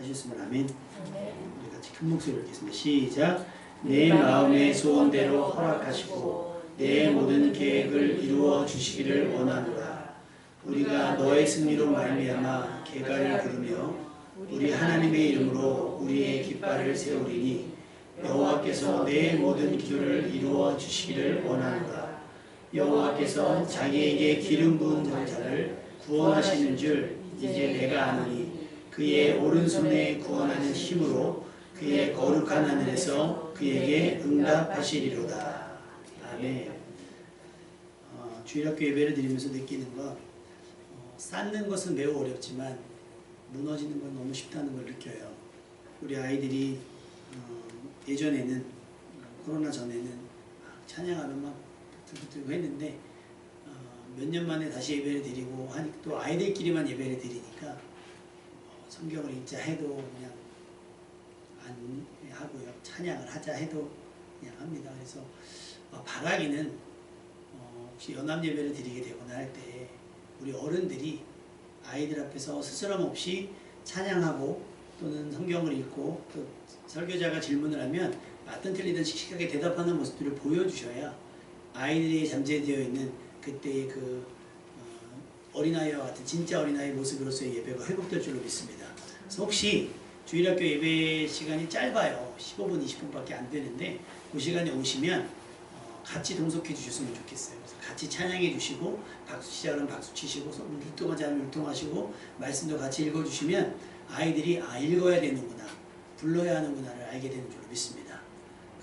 하셨으면 아멘. 우리 같이 큰 목소리로 읽겠습니다. 시작. 내 마음의 소원대로 허락하시고 내 모든 계획을 이루어 주시기를 원하노라. 우리가 너의 승리로 말미암아 개가를 부르며 우리 하나님의 이름으로 우리의 깃발을 세우리니 여호와께서 내 모든 기도를 이루어 주시기를 원하노라. 여호와께서 자기에게 기름 부은 자를 구원하시는 줄 이제 내가 아노니 그의 오른손에 구원하는 힘으로 그의 거룩한 하늘에서 그에게 응답하시리로다. 아멘. 주일학교 예배를 드리면서 느끼는 것, 쌓는 것은 매우 어렵지만 무너지는 건 너무 쉽다는 걸 느껴요. 우리 아이들이 예전에는 코로나 전에는 찬양하면 막 부들부들 했는데 몇 년 만에 다시 예배를 드리고 하니 또 아이들끼리만 예배를 드리니까 성경을 읽자 해도 그냥 안 하고요. 찬양을 하자 해도 그냥 합니다. 그래서 바라기는 혹시 연합 예배를 드리게 되거나 할 때 우리 어른들이 아이들 앞에서 스스럼 없이 찬양하고 또는 성경을 읽고 또 설교자가 질문을 하면 맞든 틀리든 씩씩하게 대답하는 모습들을 보여주셔야 아이들이 잠재되어 있는 그때의 그 어린아이와 같은 진짜 어린아이 모습으로서의 예배가 회복될 줄로 믿습니다. 그래서 혹시 주일학교 예배 시간이 짧아요. 15분, 20분밖에 안 되는데 그 시간에 오시면 같이 동석해 주셨으면 좋겠어요. 그래서 같이 찬양해 주시고 박수 시작은 박수 치시고 율동하지 않으면 율동하시고 말씀도 같이 읽어주시면 아이들이 읽어야 되는구나, 불러야 하는구나를 알게 되는 줄로 믿습니다.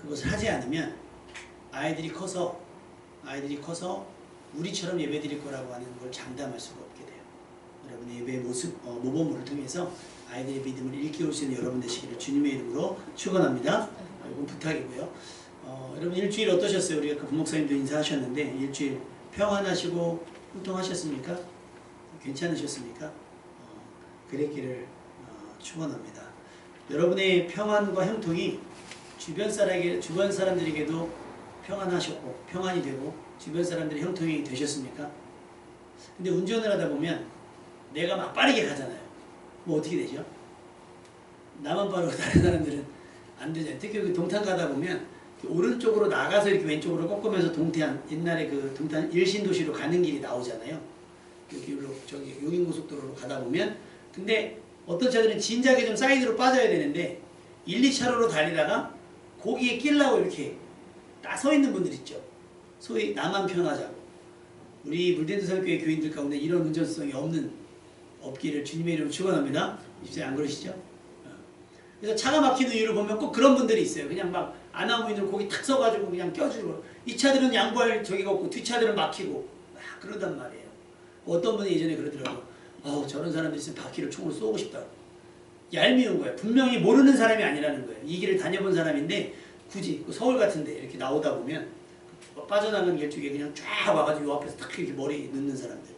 그것을 하지 않으면 아이들이 커서 우리처럼 예배 드릴 거라고 하는 걸 장담할 수가 없게 돼요. 여러분의 예배의 모범을 통해서 아이들의 믿음을 일깨울 수 있는 여러분 되시기를 주님의 이름으로 축원합니다. 이건 부탁이고요. 여러분 일주일 어떠셨어요? 우리가 그 부목사님도 인사하셨는데 일주일 평안하시고 훈통하셨습니까? 괜찮으셨습니까? 그랬기를 축원합니다. 여러분의 평안과 형통이 주변 사람들에게도 평안하셨고 평안이 되고 주변 사람들의 형통이 되셨습니까? 근데 운전을 하다 보면 내가 막 빠르게 가잖아요. 뭐 어떻게 되죠? 나만 빠르고 다른 사람들은 안 되잖아요. 특히 그 동탄 가다 보면 오른쪽으로 나가서 이렇게 왼쪽으로 꺾으면서 동탄, 옛날에 그 동탄 일신도시로 가는 길이 나오잖아요. 여기로 저기 용인고속도로로 가다 보면 근데 어떤 차들은 진작에 좀 사이드로 빠져야 되는데 1, 2차로로 달리다가 거기에 끼려고 이렇게 딱 서 있는 분들 있죠. 소위 나만 편하자고. 우리 물대도사교회 교인들 가운데 이런 운전성이 없기를 주님의 이름으로 축원합니다. 집사님 안 그러시죠? 그래서 차가 막히는 이유를 보면 꼭 그런 분들이 있어요. 그냥 막 아나무인들 거기 탁 서가지고 그냥 껴주고 이 차들은 양보할 저기가 없고 뒷차들은 막히고 막 그러단 말이에요. 어떤 분이 예전에 그러더라고요. 저런 사람들 있으면 바퀴를 총으로 쏘고 싶다. 얄미운 거예요. 분명히 모르는 사람이 아니라는 거예요. 이 길을 다녀본 사람인데 굳이 서울 같은데 이렇게 나오다 보면 빠져나가는 길 쪽에 그냥 쫙 와가지고 요 앞에서 탁 이렇게 머리 넣는 사람들.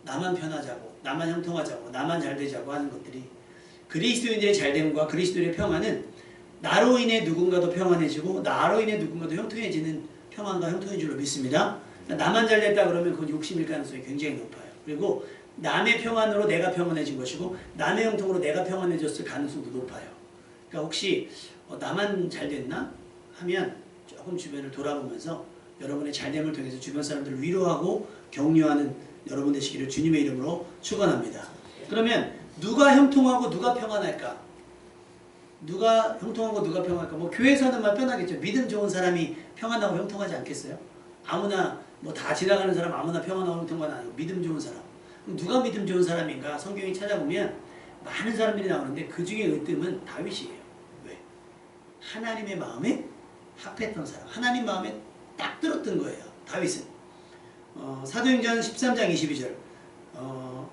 나만 편하자고, 나만 형통하자고, 나만 잘 되자고 하는 것들이 그리스도인들의 잘됨과 그리스도인의 평안은 나로 인해 누군가도 평안해지고 나로 인해 누군가도 형통해지는 평안과 형통인 줄로 믿습니다. 나만 잘 됐다 그러면 그건 욕심일 가능성이 굉장히 높아요. 그리고 남의 평안으로 내가 평안해진 것이고 남의 형통으로 내가 평안해졌을 가능성도 높아요. 그러니까 혹시 나만 잘 됐나 하면 조금 주변을 돌아보면서 여러분의 잘됨을 통해서 주변 사람들을 위로하고 격려하는 여러분 되시기를 주님의 이름으로 축원합니다. 그러면 누가 형통하고 누가 평안할까? 누가 형통하고 누가 평안할까? 뭐 교회에서 하는 말 편하겠죠. 믿음 좋은 사람이 평안하고 형통하지 않겠어요? 아무나 뭐 다 지나가는 사람 아무나 평안하고 형통한 아니고 믿음 좋은 사람. 그럼 누가 믿음 좋은 사람인가? 성경이 찾아보면 많은 사람들이 나오는데 그 중에 으뜸은 다윗이에요. 왜? 하나님의 마음에 합했던 사람. 하나님 마음에 딱 들었던 거예요. 다윗은. 사도행전 13장 22절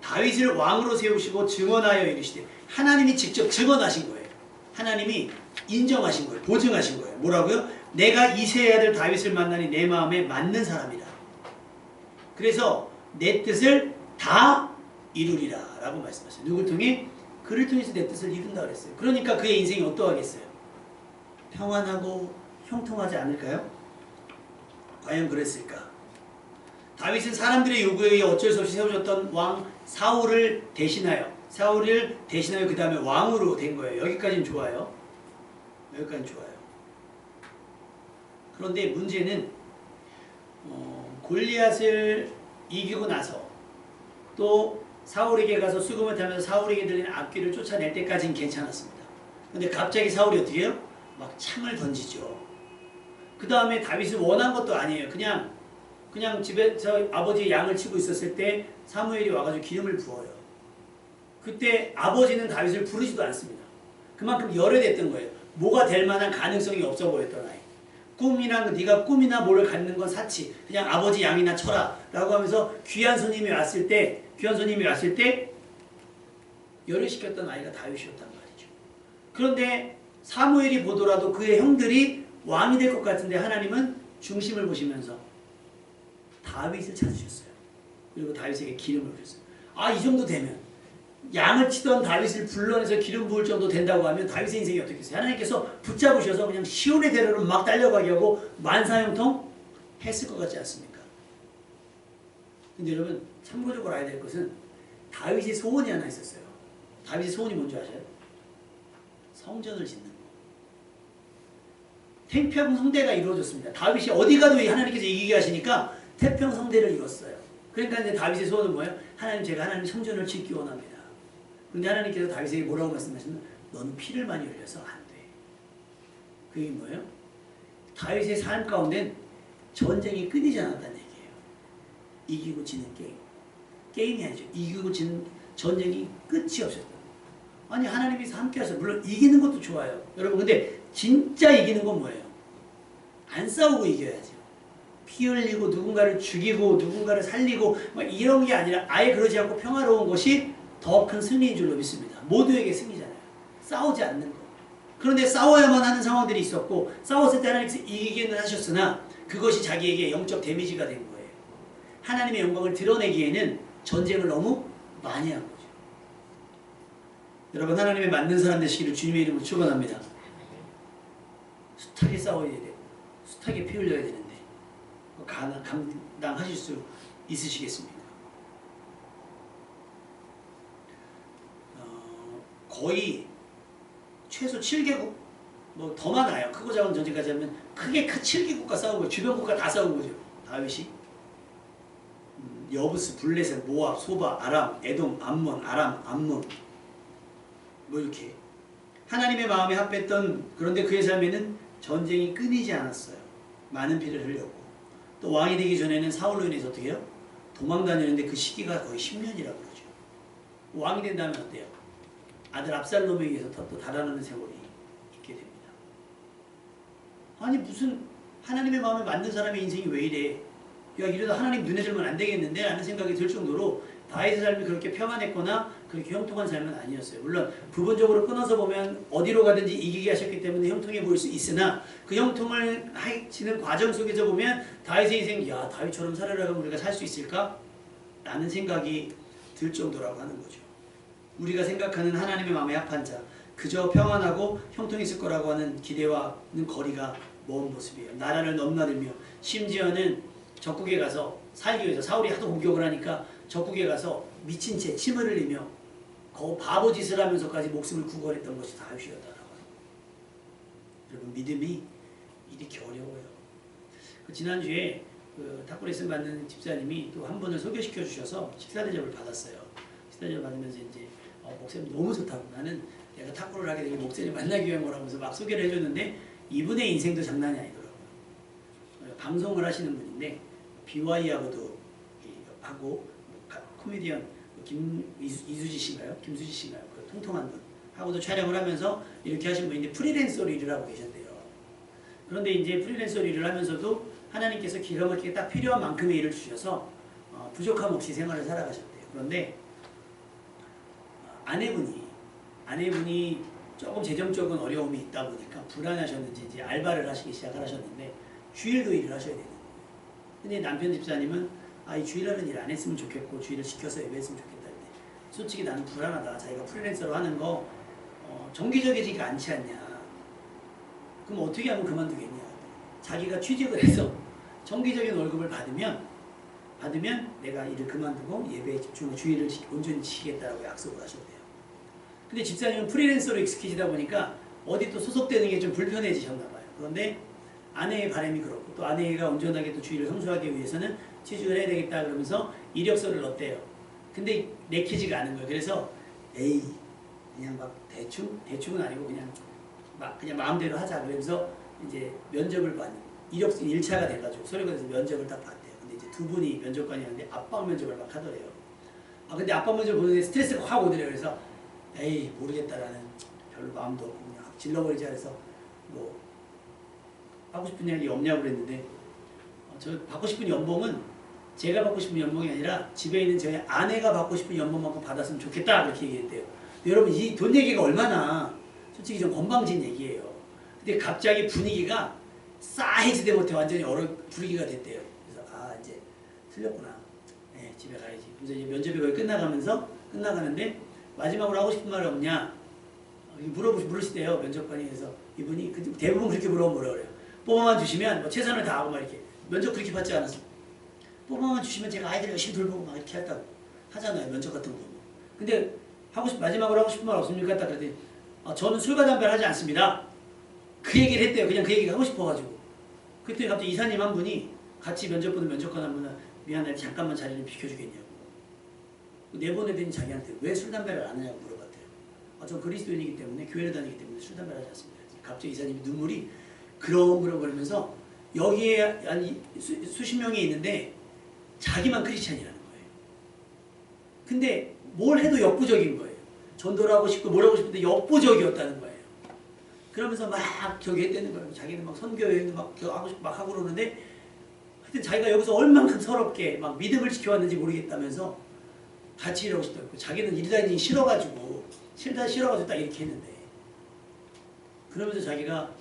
다윗을 왕으로 세우시고 증언하여 이르시되 하나님이 직접 증언하신 거예요. 하나님이 인정하신 거예요. 보증하신 거예요. 뭐라고요? 내가 이새의 아들 다윗을 만나니 내 마음에 맞는 사람이라. 그래서 내 뜻을 다 이루리라 라고 말씀하셨어요. 누굴 통해? 그를 통해서 내 뜻을 이룬다 그랬어요. 그러니까 그의 인생이 어떠하겠어요? 평안하고 형통하지 않을까요? 과연 그랬을까? 다윗은 사람들의 요구에 의해 어쩔 수 없이 세워졌던 왕 사울을 대신하여 사울을 대신하여 그 다음에 왕으로 된 거예요. 여기까지는 좋아요. 여기까지는 좋아요. 그런데 문제는 골리앗을 이기고 나서 또 사울에게 가서 수금을 타면서 사울에게 들리는 악귀를 쫓아낼 때까지는 괜찮았습니다. 근데 갑자기 사울이 어떻게 해요? 막 창을 던지죠. 그 다음에 다윗을 원한 것도 아니에요. 그냥 집에서 아버지의 양을 치고 있었을 때 사무엘이 와가지고 기름을 부어요. 그때 아버지는 다윗을 부르지도 않습니다. 그만큼 열애됐던 거예요. 뭐가 될 만한 가능성이 없어 보였던 아이. 네가 꿈이나 뭐를 갖는 건 사치. 그냥 아버지 양이나 쳐라. 라고 하면서 귀한 손님이 왔을 때 열애시켰던 아이가 다윗이었단 말이죠. 그런데 사무엘이 보더라도 그의 형들이 왕이 될 것 같은데 하나님은 중심을 보시면서 다윗을 찾으셨어요. 그리고 다윗에게 기름을 부으셨어요. 이 정도 되면 양을 치던 다윗을 불러내서 기름 부을 정도 된다고 하면 다윗의 인생이 어떻겠어요? 하나님께서 붙잡으셔서 그냥 시온의 대로를 막 달려가게 하고 만사형통 했을 것 같지 않습니까? 근데 여러분 참고적으로 알아야 될 것은 다윗의 소원이 하나 있었어요. 다윗의 소원이 뭔지 아세요? 성전을 짓는 거. 태평성대가 이루어졌습니다. 다윗이 어디 가도 하나님께서 이기게 하시니까 태평성대를 이뤘어요. 그러니까 이제 다윗의 소원은 뭐예요? 제가 하나님 성전을 짓기 원합니다. 근데 하나님께서 다윗에게 뭐라고 말씀하시면 너는 피를 많이 흘려서 안 돼. 그게 뭐예요? 다윗의 삶 가운데는 전쟁이 끊이지 않았다는 얘기예요. 이기고 지는 게임. 게임이 아니죠. 이기고 지는 전쟁이 끝이 없었다. 아니 하나님이 함께 하셔서 물론 이기는 것도 좋아요. 여러분 근데 진짜 이기는 건 뭐예요? 안 싸우고 이겨야죠. 피 흘리고 누군가를 죽이고 누군가를 살리고 이런 게 아니라 아예 그러지 않고 평화로운 것이 더 큰 승리인 줄로 믿습니다. 모두에게 승리잖아요. 싸우지 않는 거. 그런데 싸워야만 하는 상황들이 있었고 싸웠을 때 하나님께서 이기기는 하셨으나 그것이 자기에게 영적 데미지가 된 거예요. 하나님의 영광을 드러내기에는 전쟁을 너무 많이 한 거죠. 여러분 하나님의 맞는 사람 되시기를 주님의 이름으로 축원합니다. 숱하게 싸워야 되고 숱하게 피 흘려야 되는데 감당하실 수 있으시겠습니까? 거의 최소 7개국 뭐 더 많아요. 크고 작은 전쟁까지 하면 크게 7개국과 싸운 거예요. 주변 국가 다 싸운 거죠. 다윗이 여부스, 블레셋, 모압, 소바, 아람, 에돔, 암몬, 아람, 암몬 뭐 이렇게 하나님의 마음에 합했던 그런데 그의 삶에는 전쟁이 끊이지 않았어요. 많은 피를 흘렸고 또 왕이 되기 전에는 사울로 인해서 어떻게 해요? 도망 다니는데 그 시기가 거의 10년이라고 그러죠. 왕이 된다면 어때요? 아들 압살롬에 의해서 또 달아나는 세월이 있게 됩니다. 아니 무슨 하나님의 마음에 맞는 사람의 인생이 왜 이래? 야 이러다 하나님 눈에 들면 안 되겠는데? 라는 생각이 들 정도로 다윗의 삶이 그렇게 평안했거나 그렇게 형통한 삶은 아니었어요. 물론 부분적으로 끊어서 보면 어디로 가든지 이기게 하셨기 때문에 형통해 보일 수 있으나 그 형통을 하시는 과정 속에서 보면 다윗의 인생 야 다윗처럼 살아가면 우리가 살 수 있을까? 라는 생각이 들 정도라고 하는 거죠. 우리가 생각하는 하나님의 마음에 합한 자 그저 평안하고 형통했을 거라고 하는 기대와는 거리가 먼 모습이에요. 나라를 넘나들며 심지어는 적국에 가서 살기 위해서 사울이 하도 공격을 하니까 적국에 가서 미친 채 침을 흘리며 바보짓을 하면서까지 목숨을 구걸했던 것이 다윗이었다라고 합니다. 여러분 믿음이 이렇게 어려워요. 지난주에 탁구 레슨 받는 집사님이 또 한 분을 소개시켜 주셔서 식사 대접을 받았어요. 식사 대접을 받으면서 이제 목사님 너무 좋다고 나는 내가 탁구를 하게 되면 목사님 만나기 위한 거라면서 막 소개를 해줬는데 이분의 인생도 장난이 아니더라고요. 방송을 하시는 분인데 BY하고도 하고 코미디언 이수지 씨인가요? 김수지 씨인가요? 그 통통한 분 하고도 촬영을 하면서 이렇게 하신 분인데 프리랜서로 일을 하고 계셨대요. 그런데 이제 프리랜서로 일을 하면서도 하나님께서 기가 막히게 딱 필요한 만큼의 일을 주셔서 부족함 없이 생활을 살아가셨대요. 그런데 아내분이 조금 재정적인 어려움이 있다 보니까 불안하셨는지 이제 알바를 하시기 시작하셨는데 주일도 일을 하셔야 되는 거예요. 근데 남편 집사님은 이 주일날은 일 안 했으면 좋겠고 주일을 시켜서 예배했으면 좋겠다. 솔직히 나는 불안하다. 자기가 프리랜서로 하는 거 정기적이지가 않지 않냐. 그럼 어떻게 하면 그만두겠냐. 자기가 취직을 해서 정기적인 월급을 받으면 내가 일을 그만두고 예배에 집중해 주일을 온전히 지키겠다라고 약속을 하셨대요. 근데 집사님은 프리랜서로 익숙해지다 보니까 어디 또 소속되는 게 좀 불편해지셨나 봐요. 그런데 아내의 바람이 그렇고 또 아내가 온전하게 또 주의를 성수하기 위해서는 취직을 해야 되겠다 그러면서 이력서를 넣었대요. 근데 내키지가 않은 거예요. 그래서 에이 그냥 막 대충은 아니고 그냥 마음대로 하자 그러면서 이제 면접을 받는 이력서 1차가 돼가지고 서류관에서 면접을 딱 봤대요. 근데 이제 두 분이 면접관이었는데 압박 면접을 막 하더래요. 근데 압박 면접 보는데 스트레스가 확 오더래요. 그래서 에이 모르겠다라는 별로 마음도 없고 그냥 질러버리자 그래서 뭐 하고 싶은 얘기 없냐고 그랬는데 저 받고 싶은 연봉은 제가 받고 싶은 연봉이 아니라 집에 있는 저희 아내가 받고 싶은 연봉만큼 받았으면 좋겠다 그렇게 얘기했대요. 여러분 이 돈 얘기가 얼마나 솔직히 좀 건방진 얘기예요. 근데 갑자기 분위기가 싸해지대 못해 완전히 분위기가 됐대요. 그래서 이제 틀렸구나. 네, 집에 가야지. 그래서 이제 면접이 거의 끝나가는데 마지막으로 하고 싶은 말 없냐? 물으시대요 면접관이. 그래서 이분이 대부분 그렇게 물어보면 뭐라 그래요? 뽑아만 주시면 뭐 최선을 다하고 막 이렇게 면접 그렇게 받지 않았어. 뽑아만 주시면 제가 아이들 열심히 돌보고 막 이렇게 한다고 하잖아요 면접 같은 거. 근데 마지막으로 하고 싶은 말 없습니까? 딱 그랬더니 저는 술과 담배를 하지 않습니다. 그 얘기를 했대요. 그냥 그 얘기가 하고 싶어가지고. 그때 갑자기 이사님 한 분이 같이 면접 보는 면접관 한 분은 미안해 잠깐만 자리 좀 비켜주겠냐고. 내보내더니 자기한테 왜 술 담배를 안 하냐고 물어봤대요. 전 그리스도인이기 때문에 교회를 다니기 때문에 술 담배를 하지 않습니다. 갑자기 이사님이 눈물이 그러면서 여기에 한 수십 명이 있는데 자기만 크리스찬이라는 거예요. 근데 뭘 해도 역부족인 거예요. 전도를 하고 싶고 뭘 하고 싶은데 역부족이었다는 거예요. 그러면서 막 저기 했다는 거예요. 자기는 막 선교여행도 막 하고 그러는데 하여튼 자기가 여기서 얼만큼 서럽게 막 믿음을 지켜왔는지 모르겠다면서 같이 일하고 싶다고. 자기는 일 다니기 싫어가지고 딱 이렇게 했는데 그러면서 자기가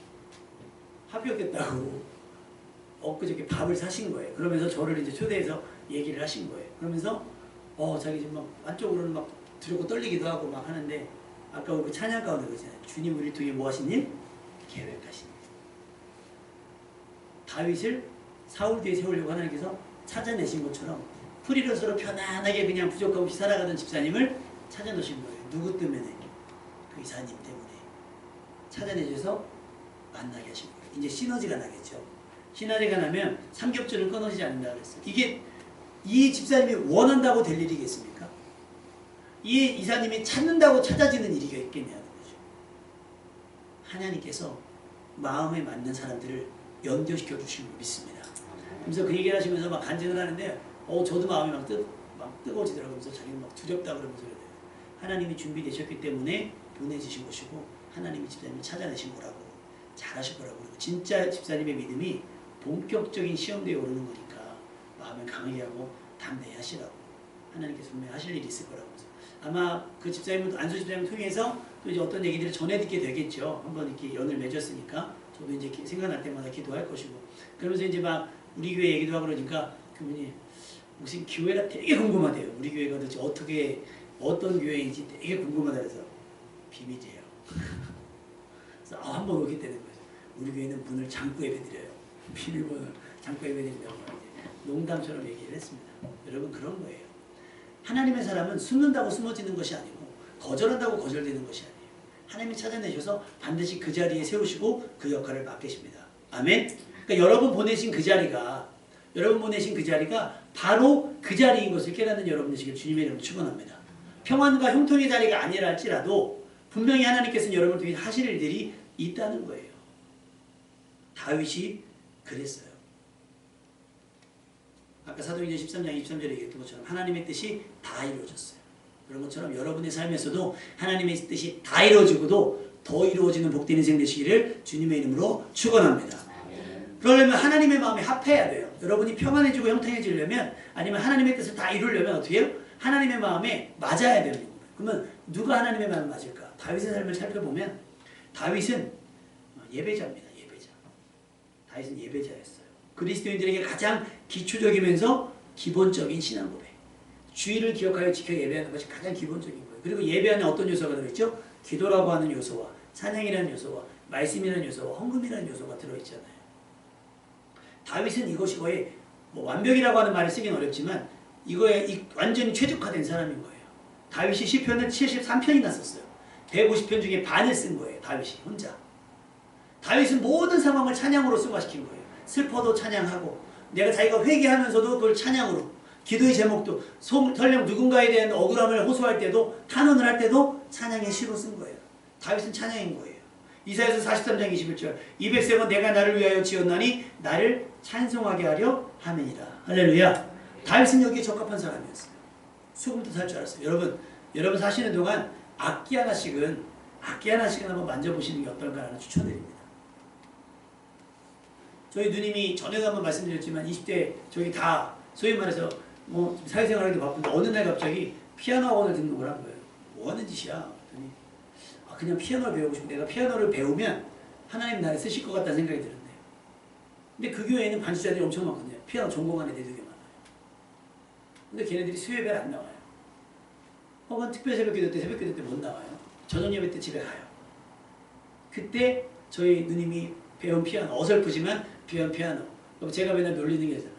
합격했다고 엊그저께 밥을 사신 거예요. 그러면서 저를 이제 초대해서 얘기를 하신 거예요. 그러면서 자기 지금 막 한쪽으로는 막 두렵고 떨리기도 하고 막 하는데 아까 우리 찬양 가운데 그러잖아요. 주님 우리를 통해 뭐 하신 일? 계획하신 일. 다윗을 사울 뒤에 세우려고 하나님께서 찾아내신 것처럼 프리랜서로 편안하게 그냥 부족함 없이 살아가던 집사님을 찾아놓으신 거예요. 누구 때문에? 그 이사님 때문에. 찾아내셔서 만나게 하신 거예요. 이제 시너지가 나겠죠. 시너지가 나면 삼겹줄은 끊어지지 않는다 그랬어요. 이게 이 집사님이 원한다고 될 일이겠습니까? 이 이사님이 찾는다고 찾아지는 일이 있겠냐는 거죠. 하나님께서 마음에 맞는 사람들을 연결시켜 주시는 걸 믿습니다. 그래서 그 얘기를 하시면서 막 간증을 하는데 저도 마음이 막 뜨거워지더라고요. 그래서 자기는 막 두렵다 그러면서 그래요. 하나님이 준비되셨기 때문에 보내주신 것이고 하나님이 집사님을 찾아내신 거라고 잘하실 거라고. 그리고 진짜 집사님의 믿음이 본격적인 시험대에 오르는 거니까 마음을 강하게 하고 담대히 하시라고. 하나님께서 분명히 하실 일이 있을 거라고. 아마 그 집사님은 안수 집사님을 통해서 또 이제 어떤 얘기들을 전해 듣게 되겠죠. 한번 이렇게 연을 맺었으니까 저도 이제 생각날 때마다 기도할 것이고. 그러면서 이제 막 우리 교회 얘기도 하고 그러니까 그분이 혹시 교회가 되게 궁금하대요. 우리 교회가 도대체 어떤 교회인지 되게 궁금하다 그래서 비밀이에요. 그래서 한번 오게 되는 거죠. 우리 교회는 문을 잠고 예배드려요. 비밀번호를 잠고 예배드린다고 농담처럼 얘기를 했습니다. 여러분 그런 거예요. 하나님의 사람은 숨는다고 숨어지는 것이 아니고 거절한다고 거절되는 것이 아니에요. 하나님이 찾아내셔서 반드시 그 자리에 세우시고 그 역할을 맡기십니다. 아멘? 그러니까 여러분 보내신 그 자리가 바로 그 자리인 것을 깨닫는 여러분 되시길 주님의 이름으로 축원합니다. 평안과 형통의 자리가 아니라 할지라도 분명히 하나님께서는 여러분을 통해 하실 일들이 있다는 거예요. 다윗이 그랬어요. 아까 사도행전 13장 23절에 얘기했던 것처럼 하나님의 뜻이 다 이루어졌어요. 그런 것처럼 여러분의 삶에서도 하나님의 뜻이 다 이루어지고도 더 이루어지는 복된 인생 되시기를 주님의 이름으로 축원합니다. 그러려면 하나님의 마음에 합해야 돼요. 여러분이 평안해지고 형통해지려면 아니면 하나님의 뜻을 다 이루려면 어떻게 해요? 하나님의 마음에 맞아야 되는 겁니다. 그러면 누가 하나님의 마음에 맞을까? 다윗의 삶을 살펴보면 다윗은 예배자입니다. 예배자. 다윗은 예배자였어요. 그리스도인들에게 가장 기초적이면서 기본적인 신앙 고백. 주의를 기억하여 지켜 예배하는 것이 가장 기본적인 거예요. 그리고 예배 안에 어떤 요소가 들어있죠? 기도라고 하는 요소와 찬양이라는 요소와 말씀이라는 요소와 헌금이라는 요소가 들어있잖아요. 다윗은 이것이 거의 완벽이라고 하는 말을 쓰긴 어렵지만 이거에 완전히 최적화된 사람인 거예요. 다윗이 시편을 73편이나 썼어요. 150편 중에 반을 쓴 거예요. 다윗이 혼자. 다윗은 모든 상황을 찬양으로 승화시킨 거예요. 슬퍼도 찬양하고 내가 자기가 회개하면서도 그걸 찬양으로 기도의 제목도 설령 누군가에 대한 억울함을 호소할 때도 탄원을 할 때도 찬양의 시로 쓴 거예요. 다윗은 찬양인 거예요. 이사야서 43장 21절 200세번 내가 나를 위하여 지었나니 나를 찬송하게 하려 함이니라. 할렐루야. 다윗은 여기에 적합한 사람이었어요. 수금도 살 줄 알았어요. 여러분 사시는 동안 악기 하나씩은 한번 만져보시는 게 어떨까라는 추천드립니다. 저희 누님이 전에도 한번 말씀드렸지만 20대 저희 다 소위 말해서 뭐 사회생활하기 바쁜데 어느 날 갑자기 피아노 학원을 등록을 한 거예요. 뭐 하는 짓이야? 그랬더니 그냥 피아노를 배우고 싶고 내가 피아노를 배우면 하나님 나를 쓰실 것 같다는 생각이 들었네요. 근데 그 교회에는 반주자들이 엄청 많거든요. 피아노 전공한 애들이 되게 많아요. 근데 걔네들이 수요예배 안 나와요. 혹은 특별 새벽기도 때 못 나와요. 저녁 예배 때 집에 가요. 그때 저희 누님이 배운 피아노, 어설프지만 배운 피아노. 그럼 제가 맨날 놀리는 게 있어요.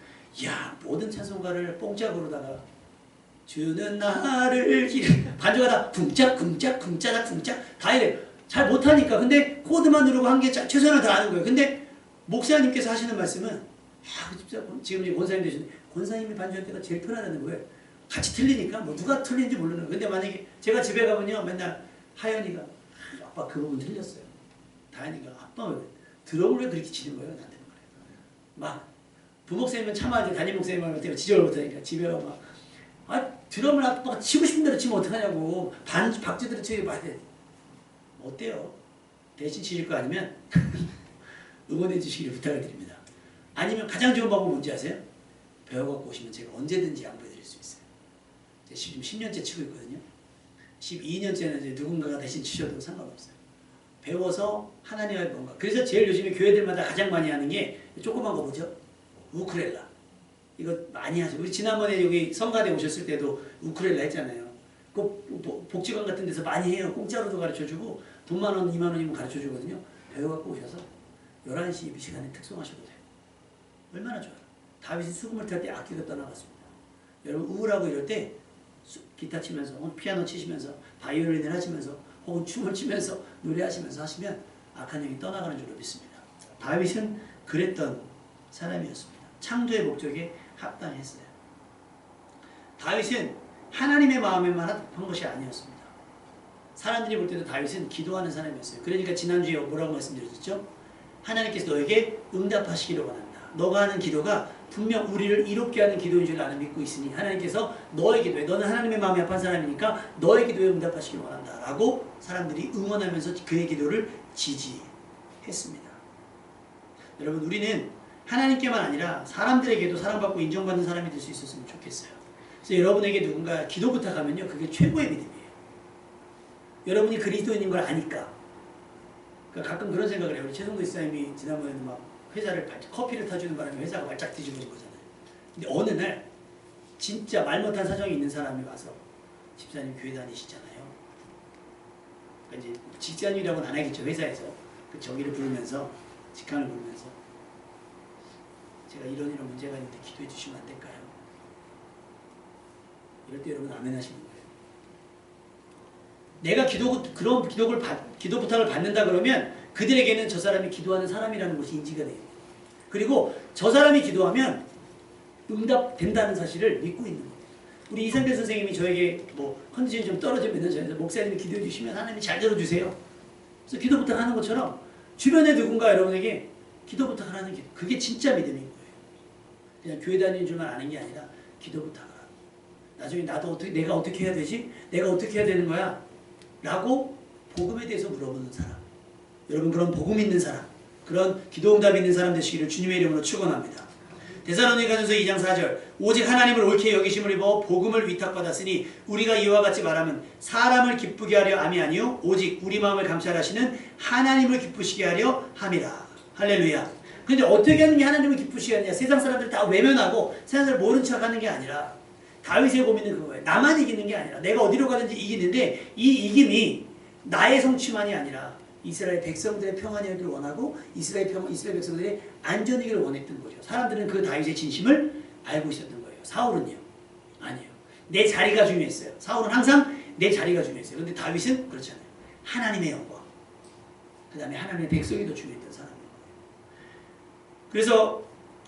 야, 모든 찬송가를 뽕짝으로다가 주는 나를 반주가 다 쿵짝 다 이래요. 잘 못하니까. 근데 코드만 누르고 한 게 최선을 다하는 거예요. 근데 목사님께서 하시는 말씀은 지금 이제 권사님 되시는데 권사님이 반주할 때가 제일 편하다는 거예요. 같이 틀리니까 뭐 누가 틀린지 모르는 거예요. 근데 만약에 제가 집에 가면요 맨날 하연이가 아빠 그 부분 틀렸어요. 다현이가 아빠 왜 드럼을 왜 그렇게 치는 거예요? 나한테는 그래요. 막 부목사님은 참아야지 담임 목사님은 때가 지적을 못하니까 집에 가면 드럼을 아빠가 치고 싶은 대로 치면 어떡하냐고 박자대로 치게 봐야 돼. 어때요? 대신 치실 거 아니면 응원해 주시기를 부탁을 드립니다. 아니면 가장 좋은 방법은 뭔지 아세요? 배워갖고 오시면 제가 언제든지 양보해 드릴 수 있어요. 지금 10년째 치고 있거든요. 12년째는 이제 누군가가 대신 치셔도 상관없어요. 배워서 하나님의 뭔가. 그래서 제일 요즘에 교회들마다 가장 많이 하는 게 조그만 거 뭐죠? 우크렐라. 이거 많이 하죠. 우리 지난번에 여기 성가대 오셨을 때도 우크렐라 했잖아요. 꼭 복지관 같은 데서 많이 해요. 공짜로도 가르쳐주고 돈 10,000원, 20,000원이면 가르쳐주거든요. 배워갖고 오셔서 11시 예배 시간에 특송하셔도 돼요. 얼마나 좋아요. 다윗이 수금을 탈 때 악기가 떠나갔습니다. 여러분 우울하고 이럴 때 기타 치면서 피아노 치시면서 바이올린을 하시면서 혹은 춤을 추면서 노래하시면서 하시면 악한 영이 떠나가는 줄로 믿습니다. 다윗은 그랬던 사람이었습니다. 창조의 목적에 합당했어요. 다윗은 하나님의 마음에만 한 것이 아니었습니다. 사람들이 볼 때도 다윗은 기도하는 사람이었어요. 그러니까 지난주에 뭐라고 말씀드렸죠? 하나님께서 너에게 응답하시기를 원한다. 너가 하는 기도가 분명 우리를 이롭게 하는 기도인 줄 나는 믿고 있으니 하나님께서 너의 기도에 너는 하나님의 마음이 합한 사람이니까 너의 기도에 응답하시기를 원한다 라고 사람들이 응원하면서 그의 기도를 지지했습니다. 여러분 우리는 하나님께만 아니라 사람들에게도 사랑받고 인정받는 사람이 될 수 있었으면 좋겠어요. 그래서 여러분에게 누군가 기도 부탁하면요 그게 최고의 믿음이에요. 여러분이 그리스도인인 걸 아니까. 그러니까 가끔 그런 생각을 해요. 우리 최성도 이사님이 지난번에도 막 회사를 커피를 타주는 바람에 회사가 발짝 뒤집어진 거잖아요. 근데 어느 날 진짜 말 못한 사정이 있는 사람이 와서 집사님 교회 다니시잖아요. 그러니까 이제 직장이라고는 안 하겠죠. 회사에서 그 정의를 부르면서 직함을 부르면서 제가 이런 문제가 있는데 기도해 주시면 안 될까요? 이럴 때 여러분 아멘 하시는 거예요. 내가 기도 부탁을 받는다 그러면 그들에게는 저 사람이 기도하는 사람이라는 것이 인지가 돼요. 그리고 저 사람이 기도하면 응답된다는 사실을 믿고 있는 거예요. 우리 이상별 선생님이 저에게 뭐 컨디션이 좀 떨어지면 저희한테 목사님이 기도해 주시면 하나님이 잘 들어주세요. 그래서 기도 부탁하는 것처럼 주변에 누군가 여러분에게 기도 부탁을 하는 게 그게 진짜 믿음인 거예요. 그냥 교회 다니는 줄만 아는 게 아니라 기도 부탁을 하고 나중에 내가 어떻게 해야 되지? 내가 어떻게 해야 되는 거야? 라고 복음에 대해서 물어보는 사람. 여러분 그런 복음 있는 사람, 그런 기도 응답 있는 사람 되시기를 주님의 이름으로 축원합니다. 데살로니가전서 2장 4절 오직 하나님을 옳게 여기심을 입어 복음을 위탁받았으니 우리가 이와 같이 말하면 사람을 기쁘게 하려 함이 아니요 오직 우리 마음을 감찰하시는 하나님을 기쁘시게 하려 함이라. 할렐루야. 근데 어떻게 하는 게 하나님을 기쁘시게 하느냐. 세상 사람들 다 외면하고 세상 사람들 모른 척하는 게 아니라 다윗의 고민은 그거예요. 나만 이기는 게 아니라 내가 어디로 가든지 이기는데 이 이김이 나의 성취만이 아니라 이스라엘 백성들의 평안이기를 원하고 이스라엘 백성들의 안전이기를 원했던 거죠. 사람들은 그 다윗의 진심을 알고 있었던 거예요. 사울은요? 아니에요. 내 자리가 중요했어요. 사울은 항상 내 자리가 중요했어요. 그런데 다윗은 그렇잖아요. 하나님의 영광, 그 다음에 하나님의 백성이 더 중요했던 사람이에요. 그래서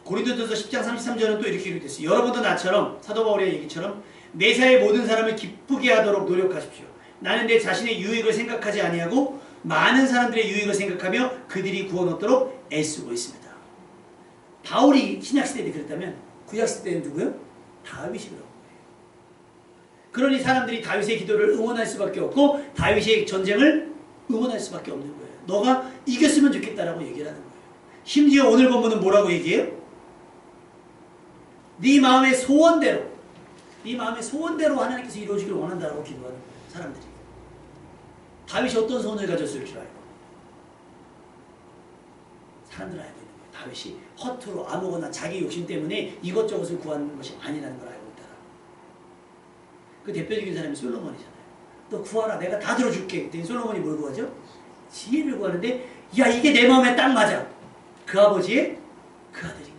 고린도전서 10장 33절은 또 이렇게 기록됐어요. 여러분도 나처럼 사도 바울의 얘기처럼 매사에 모든 사람을 기쁘게 하도록 노력하십시오. 나는 내 자신의 유익을 생각하지 아니하고 많은 사람들의 유익을 생각하며 그들이 구원 얻도록 애쓰고 있습니다. 바울이 신약시대 때 그랬다면 구약시대 때는 누구요? 다윗이 그런 거예요. 그러니 사람들이 다윗의 기도를 응원할 수밖에 없고 다윗의 전쟁을 응원할 수밖에 없는 거예요. 너가 이겼으면 좋겠다라고 얘기를 하는 거예요. 심지어 오늘 본문은 뭐라고 얘기해요? 네 마음의 소원대로, 네 마음의 소원대로 하나님께서 이루어지길 원한다라고 기도하는 거예요. 사람들이. 다윗이 어떤 소원을 가졌을 줄 알고? 사람들은 알고 있는 거예요. 다윗이 허투루 아무거나 자기 욕심 때문에 이것저것을 구하는 것이 아니라는 걸 알고 있다. 그 대표적인 사람이 솔로몬이잖아요. 너 구하라, 내가 다 들어줄게. 그랬더니 솔로몬이 뭘 구하죠? 지혜를 구하는데, 야, 이게 내 마음에 딱 맞아. 그 아버지의 그 아들이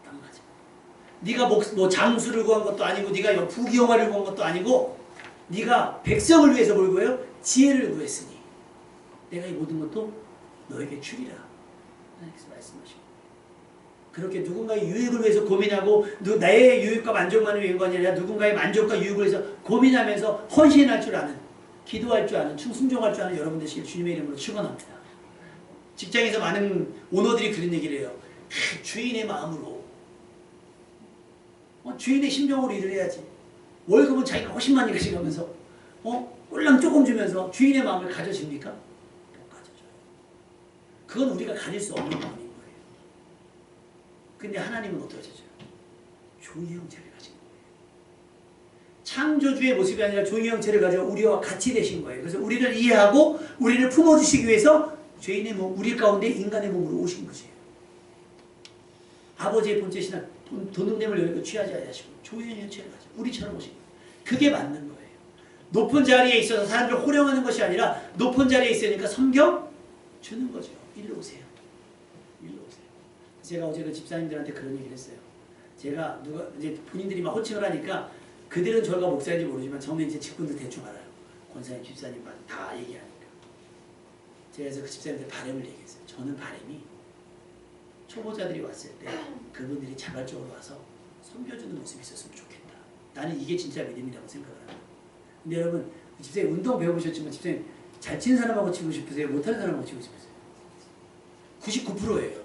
딱 맞아. 네가 뭐 장수를 구한 것도 아니고, 네가 부귀영화를 구한 것도 아니고, 네가 백성을 위해서 뭘 구해요? 지혜를 구했으니 내가 이 모든 것도 너에게 주리라. 하나님께서 말씀하시고, 그렇게 누군가의 유익을 위해서 고민하고 나의 유익과 만족만을 위한 것이 아니라 누군가의 만족과 유익을 위해서 고민하면서 헌신할 줄 아는, 기도할 줄 아는, 순종할 줄 아는 여러분 되시길 주님의 이름으로 축원합니다. 직장에서 많은 오너들이 그런 얘기를 해요. 주인의 마음으로, 주인의 심정으로 일을 해야지. 월급은 자기가 훨씬 많이 가져가면서 꼴랑 조금 주면서 주인의 마음을 가져집니까? 못 가져줘요. 그건 우리가 가질 수 없는 마음인 거예요. 근데 하나님은 어떻게 하셔요? 종의 형체를 가진 거예요. 창조주의 모습이 아니라 종의 형체를 가지고 우리와 같이 되신 거예요. 그래서 우리를 이해하고 우리를 품어주시기 위해서 죄인의 몸, 우리 가운데 인간의 몸으로 오신 것이에요. 아버지의 본체 신앙, 도둑냄을 여기고 취하지 아니하시고 종의 형체를 가지고 우리처럼 오신 거예요. 그게 맞는 거예요. 높은 자리에 있어서 사람들을 호령하는 것이 아니라 높은 자리에 있으니까 섬겨주는 거죠. 일로 오세요. 일로 오세요. 제가 어제 그 집사님들한테 그런 얘기를 했어요. 제가 이제 본인들이 막 호칭을 하니까 그들은 저가 목사인지 모르지만 저는 이제 직분들 대충 알아요. 권사님, 집사님 다 얘기하니까. 제가 그래서 그 집사님들 바람을 얘기했어요. 저는 바람이 초보자들이 왔을 때 그분들이 자발적으로 와서 섬겨주는 모습이 있었으면 좋겠다. 나는 이게 진짜 믿음이라고 생각을 합니다. 근데 여러분, 집사님 운동 배워보셨지만 집사님 잘 치는 사람하고 치고 싶으세요? 못하는 사람하고 치고 싶으세요? 99%예요.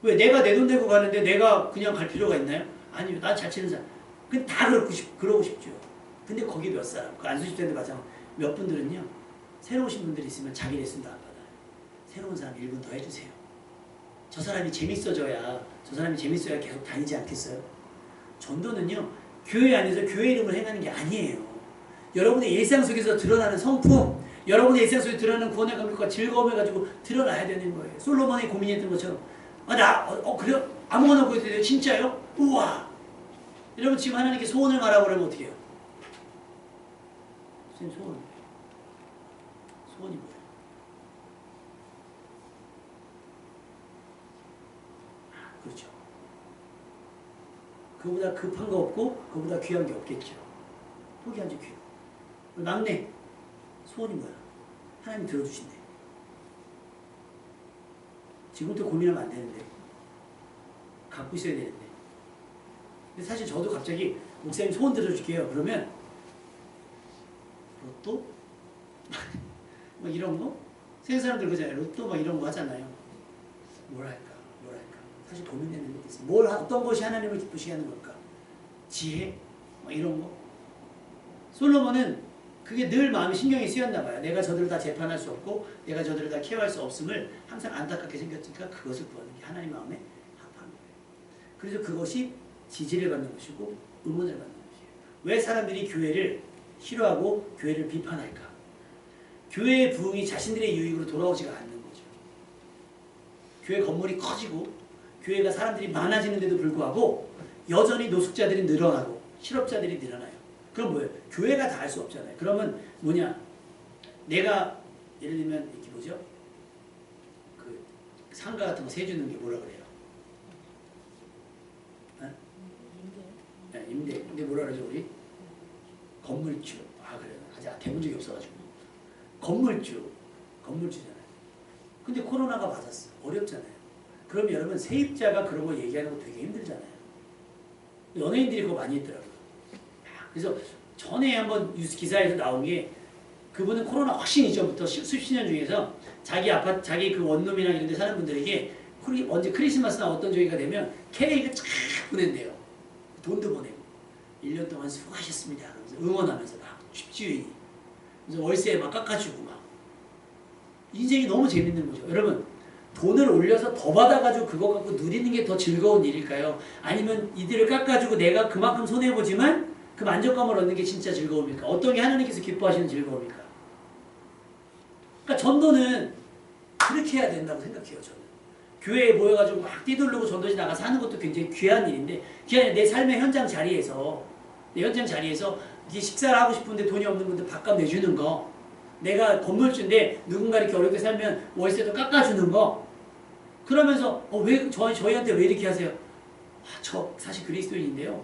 왜? 내가 내 돈 내고 가는데 내가 그냥 갈 필요가 있나요? 아니요. 난 잘 치는 사람. 그냥 다 그러고 싶죠. 근데 거기 몇 사람, 그 안수 집사님들 마찬가지. 몇 분들은요, 새로 오신 분들이 있으면 자기 레슨도 안 받아요. 새로운 사람 1분 더 해주세요. 저 사람이 재밌어야 계속 다니지 않겠어요? 전도는요, 교회 안에서 교회 이름을 행하는 게 아니에요. 여러분의 일상 속에서 드러나는 성품, 여러분의 일상 속에 드러나는 구원의 감격과 즐거움을 가지고 드러나야 되는 거예요. 솔로몬이 고민했던 것처럼, 그래요? 아무거나 보여도 돼요? 진짜요? 우와! 여러분 지금 하나님께 소원을 말하고 그러면 어떻게 해요? 선생님 소원이 뭐예요? 그렇죠. 그보다 급한 거 없고 그보다 귀한 게 없겠죠. 포기한 지 귀해. 막내 소원이 뭐야? 하나님 들어주신대. 지금부터 고민하면 안 되는데, 갖고 있어야 되는데. 근데 사실 저도 갑자기 목사님 소원 들어줄게요. 그러면 로또? 뭐 이런 거? 세상 사람들 그러잖아요. 로또 막 이런 거 하잖아요. 뭘 할까? 사실 고민되는 게 있어요. 어떤 것이 하나님을 기쁘시게 하는 걸까? 지혜? 뭐 이런 거? 솔로몬은 그게 늘 마음이 신경이 쓰였나 봐요. 내가 저들을 다 재판할 수 없고 내가 저들을 다 케어할 수 없음을 항상 안타깝게 생겼으니까 그것을 구하는 게 하나님 마음에 합한 거예요. 그래서 그것이 지지를 받는 것이고 응원을 받는 것이에요. 왜 사람들이 교회를 싫어하고 교회를 비판할까? 교회의 부흥이 자신들의 유익으로 돌아오지가 않는 거죠. 교회 건물이 커지고 교회가 사람들이 많아지는데도 불구하고 여전히 노숙자들이 늘어나고 실업자들이 늘어나요. 그럼 뭐예요? 교회가 다 할 수 없잖아요. 그러면 뭐냐? 내가 예를 들면 이렇게 뭐죠? 그 상가 같은 거 세주는 게 뭐라 그래요? 임대. 근데 뭐라 그러죠 우리? 건물주. 그래요. 아직 대본 적이 없어가지고. 건물주잖아요. 근데 코로나가 맞았어. 어렵잖아요. 그럼 여러분 세입자가 그런 거 얘기하는 거 되게 힘들잖아요. 연예인들이 그거 많이 했더라고요. 그래서 전에 한번 뉴스 기사에서 나온 게 그분은 코로나 훨씬 이전부터 수십 년 중에서 자기 아파트, 자기 그 원룸이나 이런 데 사는 분들에게 언제 크리스마스나 어떤 저기가 되면 케이크 쫙 보낸대요. 돈도 보내고 1년 동안 수고하셨습니다. 그러면서 응원하면서 막 집주인이 그래서 월세 막 깎아주고 막 인생이 너무 재밌는 거죠. 여러분 돈을 올려서 더 받아가지고 그거 갖고 누리는 게 더 즐거운 일일까요? 아니면 이들을 깎아주고 내가 그만큼 손해보지만 그 만족감을 얻는 게 진짜 즐거움일까? 어떤 게 하나님께서 기뻐하시는 즐거움일까? 그러니까 전도는 그렇게 해야 된다고 생각해요. 저는. 교회에 모여가지고 막 뛰돌르고 전도지 나가서 하는 것도 굉장히 귀한 일인데 그게 내 삶의 현장 자리에서 이게 식사를 하고 싶은데 돈이 없는 분들 밥값 내주는 거 내가 건물주인데 누군가 이렇게 어렵게 살면 월세도 깎아주는 거 그러면서 왜 저희한테 왜 이렇게 하세요? 저 사실 그리스도인인데요.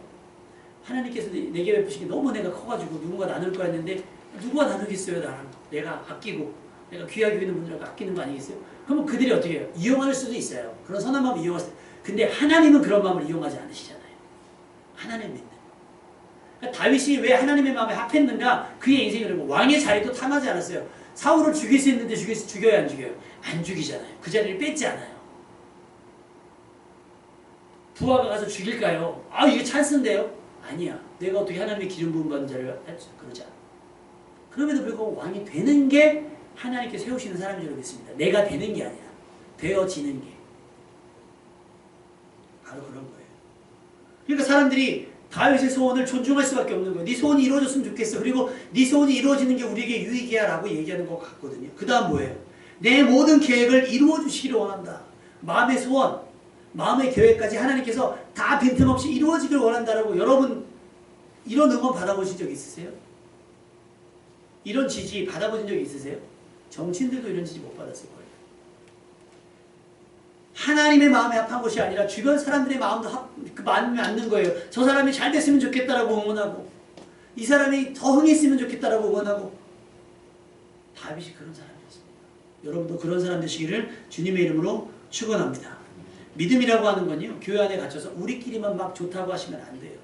하나님께서 내게 베푸신 게 너무 은혜가 커가지고 누군가 나눌 거 했는데 누가 나누겠어요 나랑. 내가 아끼고 내가 귀하게 여기는 분들하고 아끼는 거 아니겠어요? 그러면 그들이 어떻게 해요? 이용할 수도 있어요. 그런 선한 마음을 이용할 수도 있어요. 근데 하나님은 그런 마음을 이용하지 않으시잖아요. 하나님 믿는. 그러니까 다윗이 왜 하나님의 마음에 합했는가? 그의 인생이 그리고 왕의 자리도 탐하지 않았어요. 사울을 죽일 수 있는데 죽여야 안 죽여요? 안 죽이잖아요. 그 자리를 뺏지 않아요. 부하가 가서 죽일까요? 이게 찬스인데요? 아니야. 내가 어떻게 하나님의 기름 부음 받은 자를 할지 그러지 않아. 그럼에도 불구하고 왕이 되는 게 하나님께 세우시는 사람인 줄 믿습니다. 내가 되는 게 아니라 되어지는 게 바로 그런 거예요. 그러니까 사람들이 다윗의 소원을 존중할 수밖에 없는 거예요. 네 소원이 이루어졌으면 좋겠어. 그리고 네 소원이 이루어지는 게 우리에게 유익이야 라고 얘기하는 것 같거든요. 그 다음 뭐예요? 내 모든 계획을 이루어 주시기를 원한다. 마음의 소원, 마음의 계획까지 하나님께서 다 빈틈없이 이루어지길 원한다라고 여러분 이런 응원 받아보신 적 있으세요? 이런 지지 받아보신 적 있으세요? 정치인들도 이런 지지 못 받았을 거예요. 하나님의 마음에 합한 것이 아니라 주변 사람들의 마음도 그 마음에 맞는 거예요. 저 사람이 잘 됐으면 좋겠다라고 응원하고 이 사람이 더 흥했으면 좋겠다라고 응원하고 다윗이 그런 사람이었습니다. 여러분도 그런 사람 되시기를 주님의 이름으로 축원합니다. 믿음이라고 하는 건요. 교회 안에 갇혀서 우리끼리만 막 좋다고 하시면 안 돼요.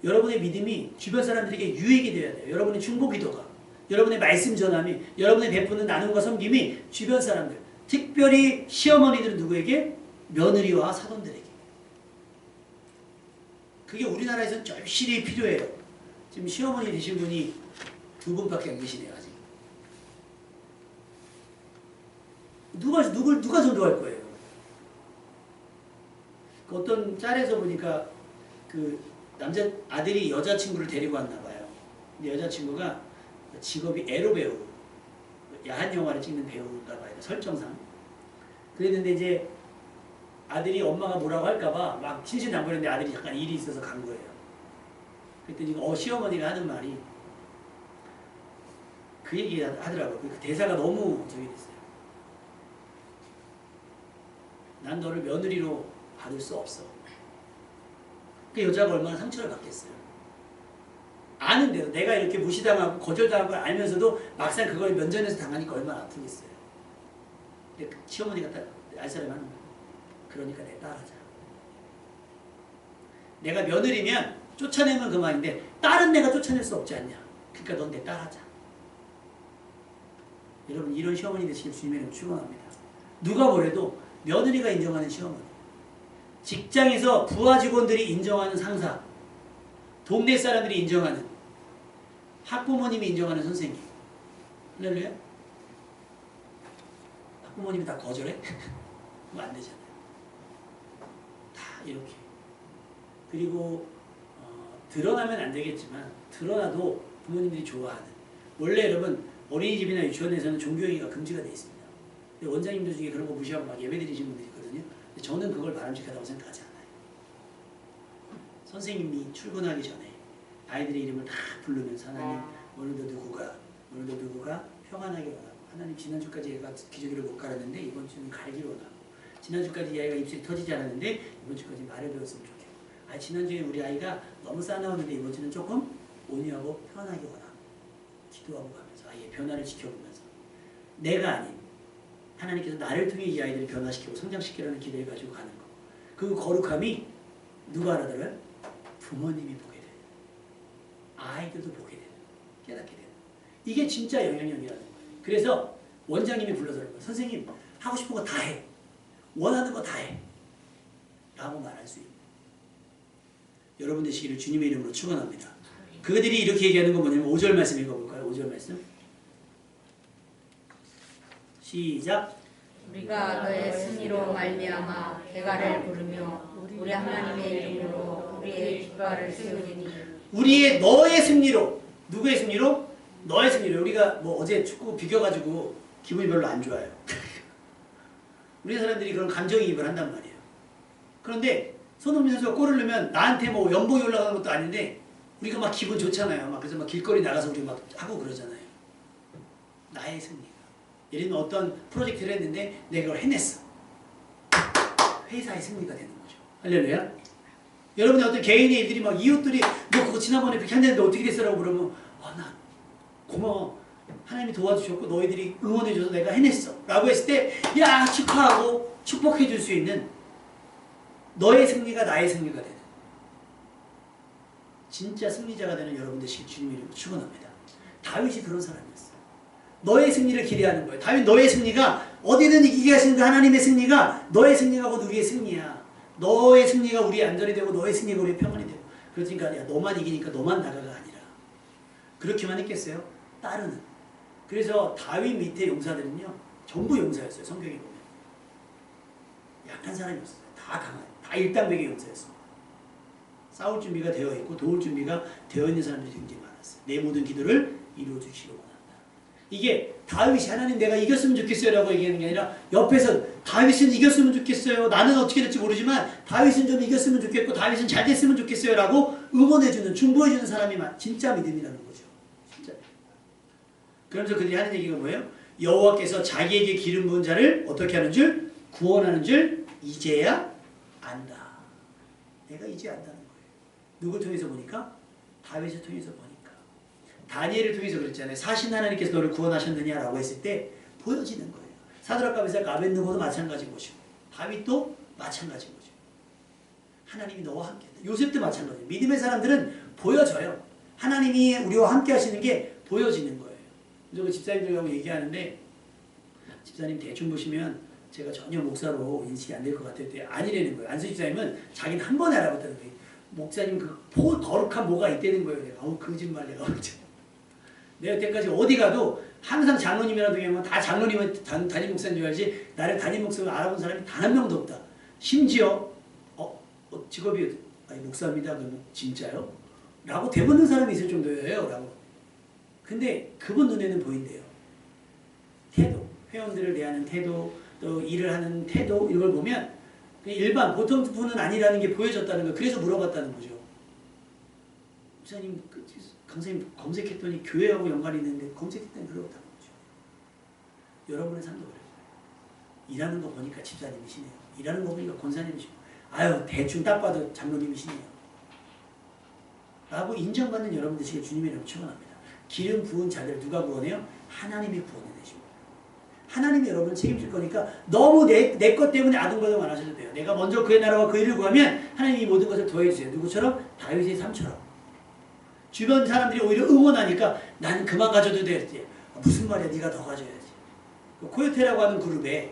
여러분의 믿음이 주변 사람들에게 유익이 되어야 돼요. 여러분의 중보 기도가, 여러분의 말씀 전함이, 여러분의 베푸는 나눔과 섬김이 주변 사람들, 특별히 시어머니들은 누구에게? 며느리와 사돈들에게. 그게 우리나라에서는 절실히 필요해요. 지금 시어머니 되신 분이 2분밖에 안 계시네요. 아직. 누가 전도할 거예요? 어떤 짤에서 보니까 그 아들이 여자친구를 데리고 왔나 봐요. 근데 여자친구가 직업이 에로 배우, 야한 영화를 찍는 배우인가 봐요. 설정상. 그랬는데 이제 아들이 엄마가 뭐라고 할까봐 막 신신당부했는데 아들이 약간 일이 있어서 간 거예요. 그랬더니 시어머니가 하는 말이 그 얘기 하더라고요. 그 대사가 너무 저기 됐어요. 난 너를 며느리로 받을 수 없어. 그 여자가 얼마나 상처를 받겠어요. 아는데도 내가 이렇게 무시당하고 거절당하고 걸 알면서도 막상 그걸 면전에서 당하니까 얼마나 아프겠어요. 근데 시어머니가 알사람 하는 거예요. 그러니까 내 딸하자. 내가 며느리면 쫓아내면 그만인데 딸은 내가 쫓아낼 수 없지 않냐. 그러니까 넌 내 딸하자. 여러분 이런 시어머니 되시길 주님의 이름으로 축원합니다. 누가 뭐래도 며느리가 인정하는 시어머니, 직장에서 부하 직원들이 인정하는 상사, 동네 사람들이 인정하는, 학부모님이 인정하는 선생님. 할렐루야? 학부모님이 다 거절해? 그거 안 되잖아요. 다 이렇게. 그리고 드러나면 안 되겠지만 드러나도 부모님들이 좋아하는. 원래 여러분 어린이집이나 유치원에서는 종교행위가 금지가 되어 있습니다. 근데 원장님들 중에 그런 거 무시하고 막 예배드리시는 분들이 있거든요. 근데 저는 그걸 바람직하다고 생각하지 않아요. 선생님이 출근하기 전에 아이들의 이름을 다 부르면서 하나님 오늘도 누구가 평안하게 원하고, 하나님 지난주까지 얘가 기저귀를 못 갈았는데 이번 주는 갈기를 원하고, 지난주까지 이 아이가 입술이 터지지 않았는데 이번 주까지 말을 배웠으면 좋겠고, 지난주에 우리 아이가 너무 싸나웠는데 이번 주는 조금 온유하고 편하게 원하고, 기도하고 가면서 아이의 변화를 지켜보면서 내가 아닌 하나님께서 나를 통해 이 아이들을 변화시키고 성장시키라는 기대를 가지고 가는 거. 그 거룩함이 누가 알아들어요? 부모님이 보게 되는, 아이들도 보게 되는, 깨닫게 되는. 이게 진짜 영향력이라는 거예요. 그래서 원장님이 불러서 그런 거예요. 선생님 하고 싶은 거 다 해. 원하는 거 다 해. 라고 말할 수 있는. 여러분 되시기를 주님의 이름으로 축원합니다. 그들이 이렇게 얘기하는 건 뭐냐면 5절 말씀 읽어볼까요? 5절 말씀. 시작. 우리가 너의 승리로 말미암아 대가를 부르며 우리 하나님의 이름으로 우리의 깃발을 세우리니. 우리의 너의 승리로. 누구의 승리로? 너의 승리로. 우리가 뭐 어제 축구 비겨가지고 기분이 별로 안 좋아요. 우리 사람들이 그런 감정이입을 한단 말이에요. 그런데 손흥민 선수가 골을 넣으면 나한테 뭐 연봉이 올라가는 것도 아닌데 우리가 막 기분 좋잖아요. 막 그래서 막 길거리 나가서 우리 막 하고 그러잖아요. 나의 승리가. 예를 들면 어떤 프로젝트를 했는데 내가 그걸 해냈어. 회사의 승리가 되는 거죠. 할렐루야. 여러분의 어떤 개인의 일들이 막 이웃들이 너 그거 지난번에 그렇게 했는데 어떻게 됐어라고 그러면 나 고마워. 하나님이 도와주셨고 너희들이 응원해줘서 내가 해냈어. 라고 했을 때 야 축하하고 축복해줄 수 있는 너의 승리가 나의 승리가 되는 진짜 승리자가 되는 여러분 되시길 주님의 이름으로 축원합니다. 다윗이 그런 사람이었어요. 너의 승리를 기대하는 거예요. 다윗 너의 승리가 어디든 이기게 하시는 그 하나님의 승리가 너의 승리가 곧 우리의 승리야. 너의 승리가 우리의 안전이 되고 너의 승리가 우리의 평안이 되고 그러니까 야 너만 이기니까 너만 나가가 아니라 그렇게만 했겠어요? 따르는. 그래서 다윗 밑에 용사들은요 전부 용사였어요. 성경에 보면 약한 사람이었어요. 다 강한 다 일당백의 용사였습니다. 싸울 준비가 되어 있고 도울 준비가 되어 있는 사람들이 굉장히 많았어요. 내 모든 기도를 이루어주시기 원한다. 이게 다윗이 하나님 내가 이겼으면 좋겠어요 라고 얘기하는 게 아니라 옆에서 다윗은 이겼으면 좋겠어요. 나는 어떻게 될지 모르지만 다윗은 좀 이겼으면 좋겠고 다윗은 잘 됐으면 좋겠어요 라고 응원해주는 중보해주는 사람이 진짜 믿음이라는 거죠. 진짜. 그러면서 그들이 하는 얘기가 뭐예요? 여호와께서 자기에게 기름 부은 자를 어떻게 하는 줄? 구원하는 줄 이제야 안다. 내가 이제 안다는 거예요. 누굴 통해서 보니까? 다윗을 통해서 보니까. 다니엘을 통해서 그랬잖아요. 사신 하나님께서 너를 구원하셨느냐라고 했을 때 보여지는 거예요. 사드락과 메삭 아벳느고도 마찬가지인 것이고 다윗도 마찬가지인 거죠. 하나님이 너와 함께 한다. 요셉도 마찬가지예요. 믿음의 사람들은 보여져요. 하나님이 우리와 함께 하시는 게 보여지는 거예요. 그래서 그 집사님들하고 얘기하는데 집사님 대충 보시면 제가 전혀 목사로 인식이 안 될 것 같아요. 아니라는 거예요. 안수 집사님은 자기는 한 번에 알아봤다는 거예요. 목사님 그 거룩한 뭐가 있다는 거예요. 내가 거짓말 내가 내가 여태까지 어디 가도 항상 장로님이라도 하면 다 장로님은 담임 목사인 줄 알지 나를 담임 목사로 알아본 사람이 단 한 명도 없다. 심지어 직업이 아니 목사입니다. 그러면 진짜요? 라고 대묻는 사람이 있을 정도예요. 라고. 근데 그분 눈에는 보인대요. 태도, 회원들을 대하는 태도, 또 일을 하는 태도 이걸 보면 일반 보통 분은 아니라는 게 보여졌다는 거예요. 그래서 물어봤다는 거죠. 목사님, 강사님 검색했더니 교회하고 연관이 있는데 검색했더니 그렇다는 거죠. 여러분의 삶도 그래요. 일하는 거 보니까 집사님이시네요. 일하는 거 보니까 권사님이시고 아유 대충 딱 봐도 장로님이시네요. 라고 인정받는 여러분 되시길 주님의 이름으로 축원합니다. 기름 부은 자들 누가 구원해요? 하나님이 구원해내십니다. 하나님이 여러분을 책임질 거니까 너무 내 것 때문에 아둥바둥 안 하셔도 돼요. 내가 먼저 그의 나라와 그 일을 구하면 하나님이 모든 것을 더해주세요. 누구처럼? 다윗의 삶처럼. 주변 사람들이 오히려 응원하니까 나는 그만 가져도 돼. 무슨 말이야 네가 더 가져야지. 그 코요테라고 하는 그룹에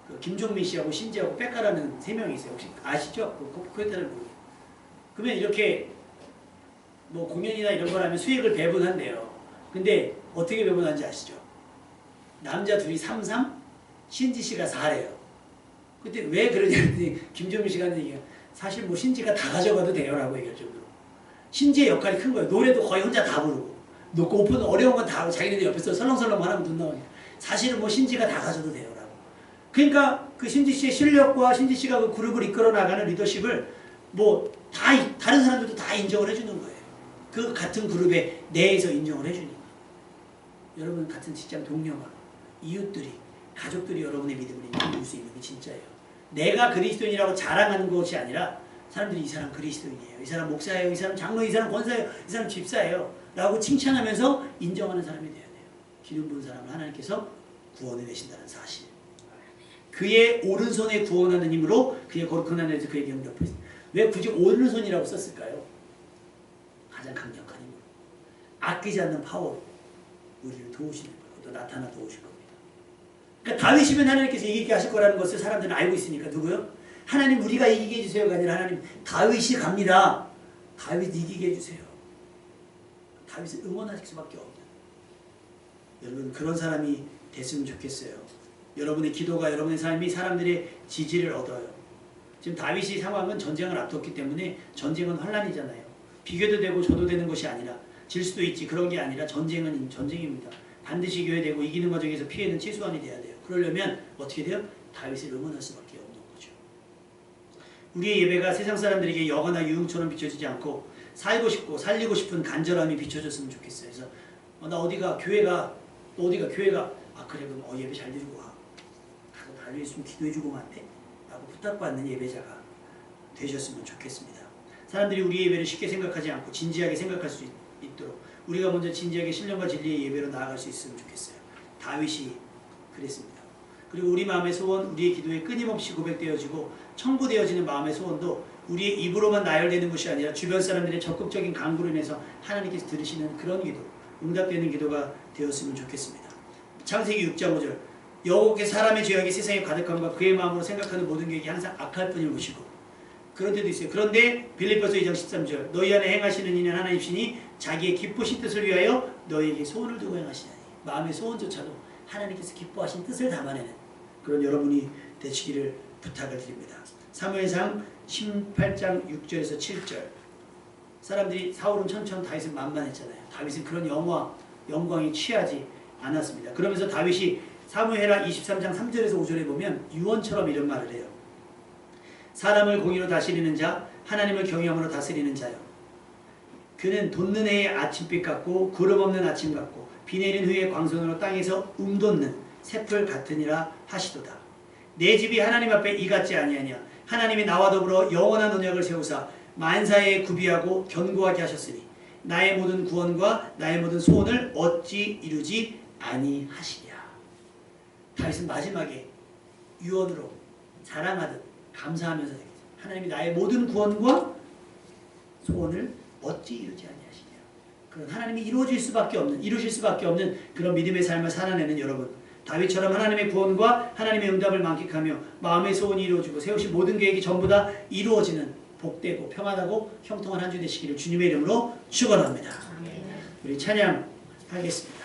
그 김종민 씨하고 신지하고 백가라는 세 명이 있어요. 혹시 아시죠? 그 코요테라는 그룹. 그러면 이렇게 뭐 공연이나 이런 걸 하면 수익을 배분한대요. 근데 어떻게 배분하는지 아시죠? 남자 둘이 3-3, 신지 씨가 4래요. 그때 왜 그러냐면 김종민 씨가 하는 얘기가 사실 뭐 신지가 다 가져가도 돼요 라고 얘기할 정도로 신지의 역할이 큰 거예요. 노래도 거의 혼자 다 부르고 놓고 오픈 어려운 건 다 하고 자기네들 옆에서 설렁설렁 하면 눈 나오니까 사실은 뭐 신지가 다 가져도 돼요 라고. 그러니까 그 신지 씨의 실력과 신지 씨가 그 그룹을 이끌어 나가는 리더십을 뭐 다 다른 사람들도 다 인정을 해주는 거예요. 그 같은 그룹의 내에서 인정을 해주니까. 여러분 같은 직장 동료가 이웃들이 가족들이 여러분의 믿음을 인정해 줄 수 있는 게 진짜예요. 내가 그리스도인이라고 자랑하는 것이 아니라 사람들이 이 사람 그리스도인이에요. 이 사람 목사예요. 이 사람 장로, 이 사람 권사예요. 이 사람 집사예요. 라고 칭찬하면서 인정하는 사람이 돼야 돼요. 기름 부은 사람을 하나님께서 구원해 내신다는 사실. 그의 오른손에 구원하는 힘으로 그의 거룩한 하늘에서 그에게 응답을 했습니다. 왜 굳이 오른손이라고 썼을까요? 가장 강력한 힘으로. 아끼지 않는 파워로 우리를 도우시는 거예요. 또 나타나 도우실 겁니다. 그러니까 다윗이면 하나님께서 이기게 하실 거라는 것을 사람들은 알고 있으니까 누구요? 하나님 우리가 이기게 해주세요가 아니라 하나님 다윗이 갑니다. 다윗 이기게 해주세요. 다윗을 응원하실 수밖에 없는 여러분 그런 사람이 됐으면 좋겠어요. 여러분의 기도가 여러분의 삶이 사람들의 지지를 얻어요. 지금 다윗이 상황은 전쟁을 앞뒀기 때문에 전쟁은 환란이잖아요. 비교도 되고 저도 되는 것이 아니라 질 수도 있지 그런 게 아니라 전쟁은 전쟁입니다. 반드시 이겨야 되고 이기는 과정에서 피해는 최소한이 돼야 돼요. 그러려면 어떻게 돼요? 다윗을 응원할 수밖에 없는 거죠. 우리의 예배가 세상 사람들에게 여거나 유흥처럼 비춰지지 않고 살고 싶고 살리고 싶은 간절함이 비춰졌으면 좋겠어요. 그래서 나 어디가 교회가 또 어디가 교회가 아 그래 그럼 예배 잘 드리고 와. 가서 달려 있으면 기도해주고 안 돼? 라고 부탁받는 예배자가 되셨으면 좋겠습니다. 사람들이 우리의 예배를 쉽게 생각하지 않고 진지하게 생각할 수 있도록 우리가 먼저 진지하게 신령과 진리의 예배로 나아갈 수 있으면 좋겠어요. 다윗이 그랬습니다. 그리고 우리 마음의 소원, 우리의 기도에 끊임없이 고백되어지고 청구되어지는 마음의 소원도 우리의 입으로만 나열되는 것이 아니라 주변 사람들의 적극적인 강구로 인해서 하나님께서 들으시는 그런 기도, 응답되는 기도가 되었으면 좋겠습니다. 창세기 6장 5절 여호와께서 사람의 죄악이 세상에 가득함과 그의 마음으로 생각하는 모든 계획이 항상 악할 뿐을 보시고 그런 데도 있어요. 그런데 빌립보서 2장 13절 너희 안에 행하시는 이는 하나님이시니 자기의 기쁘신 뜻을 위하여 너희에게 소원을 두고 행하시나니 마음의 소원조차도 하나님께서 기뻐하신 뜻을 담아내는 그런 여러분이 되시기를 부탁을 드립니다. 사무엘상 18장 6절에서 7절 사람들이 사울은 천천 다윗은 만만했잖아요. 다윗은 그런 영광에 취하지 않았습니다. 그러면서 다윗이 사무엘하 23장 3절에서 5절에 보면 유언처럼 이런 말을 해요. 사람을 공의로 다스리는 자 하나님을 경외함으로 다스리는 자요. 그는 돋는 해의 아침빛 같고 구름 없는 아침 같고 비 내린 후에 광선으로 땅에서 돋는 새풀 같으니라 하시도다. 내 집이 하나님 앞에 이같지 아니하냐. 하나님이 나와 더불어 영원한 언약을 세우사 만사에 구비하고 견고하게 하셨으니 나의 모든 구원과 나의 모든 소원을 어찌 이루지 아니하시랴. 다윗은 마지막에 유언으로 자랑하듯 감사하면서 하나님이 나의 모든 구원과 소원을 어찌 이루지 아니하시랴. 그런 하나님이 이루실 수밖에 없는 그런 믿음의 삶을 살아내는 여러분 다윗처럼 하나님의 구원과 하나님의 응답을 만끽하며 마음의 소원이 이루어지고 세우신 모든 계획이 전부 다 이루어지는 복되고 평안하고 형통한 한 주 되시기를 주님의 이름으로 축원합니다. 우리 찬양하겠습니다.